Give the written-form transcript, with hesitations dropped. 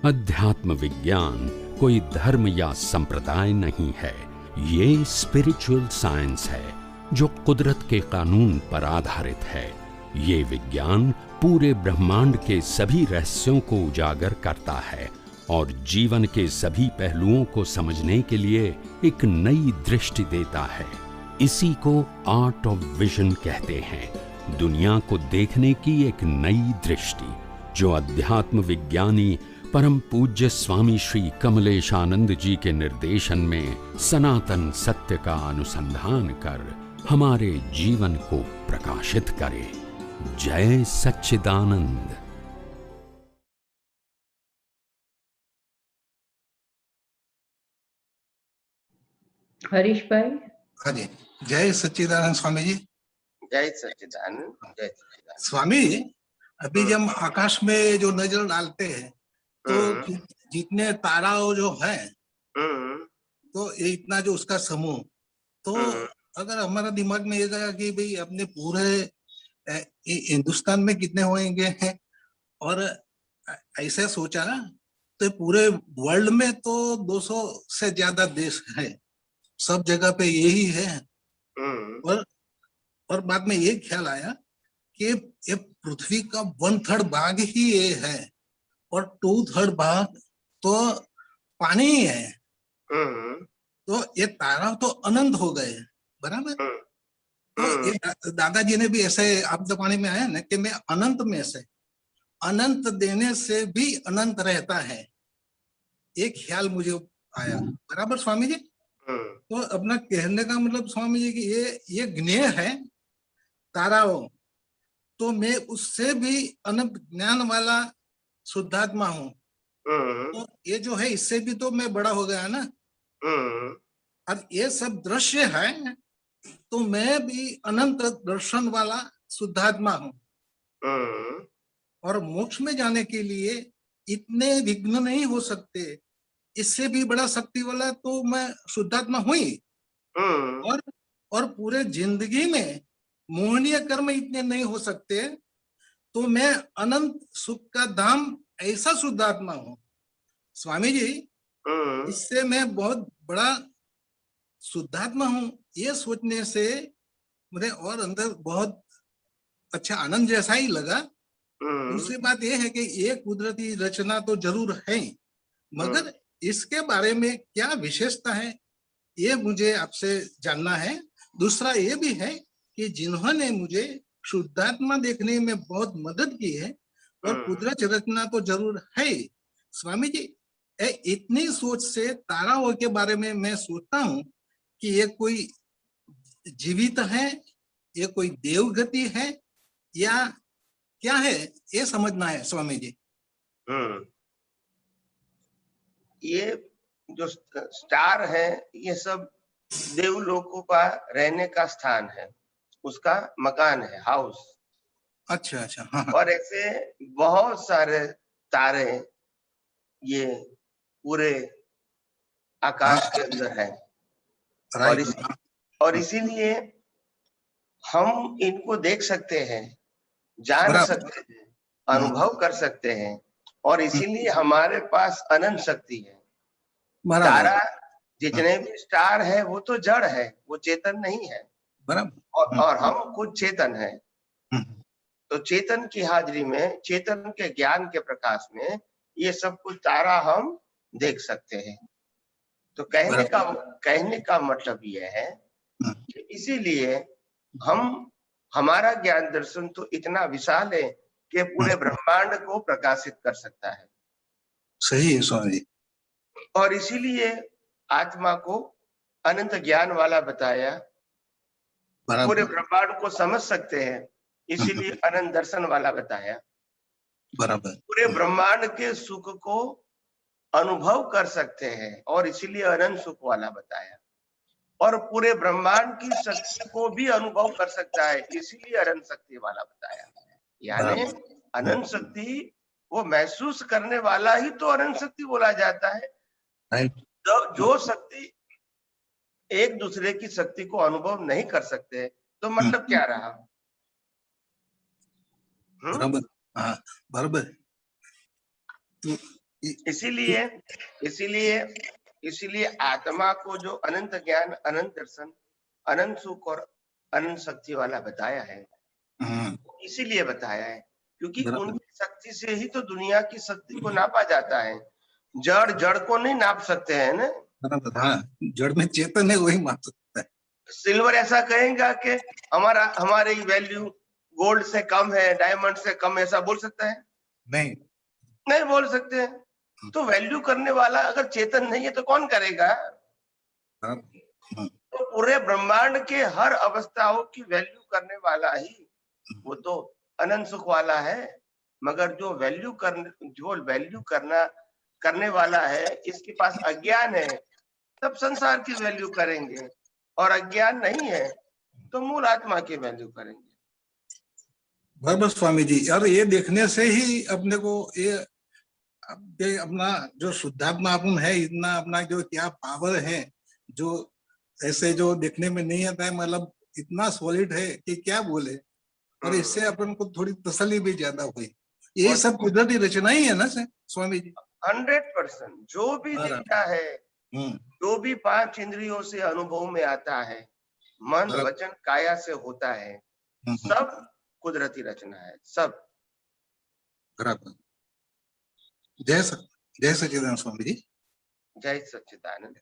अध्यात्म विज्ञान कोई धर्म या संप्रदाय नहीं है, ये स्पिरिचुअल साइंस है जो कुदरत के कानून पर आधारित है। ये विज्ञान पूरे ब्रह्मांड के सभी रहस्यों को उजागर करता है और जीवन के सभी पहलुओं को समझने के लिए एक नई दृष्टि देता है। इसी को आर्ट ऑफ विजन कहते हैं, दुनिया को देखने की एक नई दृष्टि, जो अध्यात्म विज्ञानी परम पूज्य स्वामी श्री कमलेशानंद जी के निर्देशन में सनातन सत्य का अनुसंधान कर हमारे जीवन को प्रकाशित करे। जय सच्चिदानंद। हरीश भाई। हाँ जी, जय सच्चिदानंद स्वामी जी। जय सच्चिदानंद। जय सच्चिदानंद स्वामी जी, अभी जब हम आकाश में जो नजर डालते हैं तो जितने ताराओं जो हैं, तो ये इतना जो उसका समूह, तो अगर हमारा दिमाग में ये गया कि भाई अपने पूरे हिंदुस्तान में कितने होंगे हैं, और ऐसे सोचा ना तो पूरे वर्ल्ड में तो 200 से ज्यादा देश हैं, सब जगह पे यही है। और बाद में ये ख्याल आया कि ये पृथ्वी का 1/3 भाग ही ये है और 2/3 भाग तो पानी ही है, तो ये तारा तो अनंत हो गए, बराबर। तो ये दादाजी ने भी ऐसे आप पानी में आया ना कि मैं अनंत में से, अनंत देने से भी अनंत रहता है, एक ख्याल मुझे आया, बराबर स्वामी जी। तो अपना कहने का मतलब स्वामी जी कि ये ज्ञेय है ताराओं, तो मैं उससे भी अनंत ज्ञान वाला शुद्धात्मा हूँ, तो ये जो है इससे भी तो मैं बड़ा हो गया ना। और ये सब दृश्य है तो मैं भी अनंत दर्शन वाला शुद्धात्मा हूँ, और मोक्ष में जाने के लिए इतने विघ्न नहीं हो सकते, इससे भी बड़ा शक्ति वाला तो मैं शुद्धात्मा हुई। और पूरे जिंदगी में मोहनीय कर्म इतने नहीं हो सकते, तो मैं अनंत सुख का धाम ऐसा शुद्धात्मा हूँ स्वामी जी। इससे मैं बहुत बड़ा शुद्धात्मा हूँ, ये सोचने से मुझे और अंदर बहुत अच्छा आनंद जैसा ही लगा। दूसरी बात यह है कि ये कुदरती रचना तो जरूर है, मगर इसके बारे में क्या विशेषता है ये मुझे आपसे जानना है। दूसरा ये भी है कि जिन्होंने मुझे शुद्धात्मा देखने में बहुत मदद की है, और कुदरत रचना तो जरूर है स्वामी जी। इतनी सोच से ताराओं के बारे में मैं सोचता हूँ कि ये कोई जीवित है, ये कोई देवगति है या क्या है, ये समझना है स्वामी जी। ये जो स्टार है ये सब देवलोकों का रहने का स्थान है, उसका मकान है, हाउस। अच्छा अच्छा, हाँ। और ऐसे बहुत सारे तारे ये पूरे आकाश के अंदर है, और इसीलिए हम इनको देख सकते हैं, जान सकते हैं, अनुभव कर सकते हैं, और इसीलिए हमारे पास अनंत शक्ति है। तारा जितने भी स्टार है वो तो जड़ है, वो चेतन नहीं है, और हम खुद चेतन है। तो चेतन की हाजिरी में, चेतन के ज्ञान के प्रकाश में ये सब कुछ तारा हम देख सकते हैं। तो कहने का मतलब यह है कि इसीलिए हमारा ज्ञान दर्शन तो इतना विशाल है कि पूरे ब्रह्मांड को प्रकाशित कर सकता है। सही है स्वामी। और इसीलिए आत्मा को अनंत ज्ञान वाला बताया, पूरे ब्रह्मांड को समझ सकते हैं, इसीलिए अनंत दर्शन वाला बताया। बराबर। पूरे ब्रह्मांड के सुख को अनुभव कर सकते हैं, और इसीलिए अनंत सुख वाला बताया। और पूरे ब्रह्मांड की शक्ति को भी अनुभव कर सकता है, इसीलिए अनंत शक्ति वाला बताया। यानी अनंत शक्ति वो महसूस करने वाला ही तो अनंत शक्ति बोला जाता है। जो शक्ति एक दूसरे की शक्ति को अनुभव नहीं कर सकते, तो मतलब क्या रहा? बराबर, हाँ बराबर। तो इसीलिए इसीलिए इसीलिए आत्मा को जो अनंत ज्ञान, अनंत दर्शन, अनंत सुख और अनंत शक्ति वाला बताया है, इसीलिए बताया है क्योंकि उनकी शक्ति से ही तो दुनिया की शक्ति को नापा जाता है। जड़ जड़ को नहीं नाप सकते हैं ना। जड़ में चेतन है, वही माप सकता है। सिल्वर ऐसा कहेगा कि हमारी वैल्यू गोल्ड से कम है, डायमंड से कम, ऐसा बोल सकता है? नहीं बोल सकते हैं। तो वैल्यू करने वाला अगर चेतन नहीं है तो कौन करेगा? तो पूरे ब्रह्मांड के हर अवस्थाओं की वैल्यू करने वाला ही वो तो अनंत सुख वाला है। मगर जो वैल्यू करने वाला है, इसके पास अज्ञान है, तब संसार की वैल्यू करेंगे, और अज्ञान नहीं है तो मूल आत्मा की वैल्यू करेंगे। बस स्वामी जी, और ये देखने से ही अपने को ये अपना जो शुद्धात्मा अपन है, इतना अपना जो क्या पावर है, जो ऐसे जो देखने में नहीं आता है, मतलब इतना सॉलिड है कि क्या बोले। और इससे अपन को थोड़ी तसल्ली भी ज्यादा हुई। ये सब कुदरती रचना ही है ना स्वामी जी? 100% जो भी दिखता है, जो भी 5 इंद्रियों से अनुभव में आता है, मन वचन काया से होता है, सब कुदरती रचना है, सब। जय सच्चिदानंद स्वामी जी। जय सच्चिदानंद।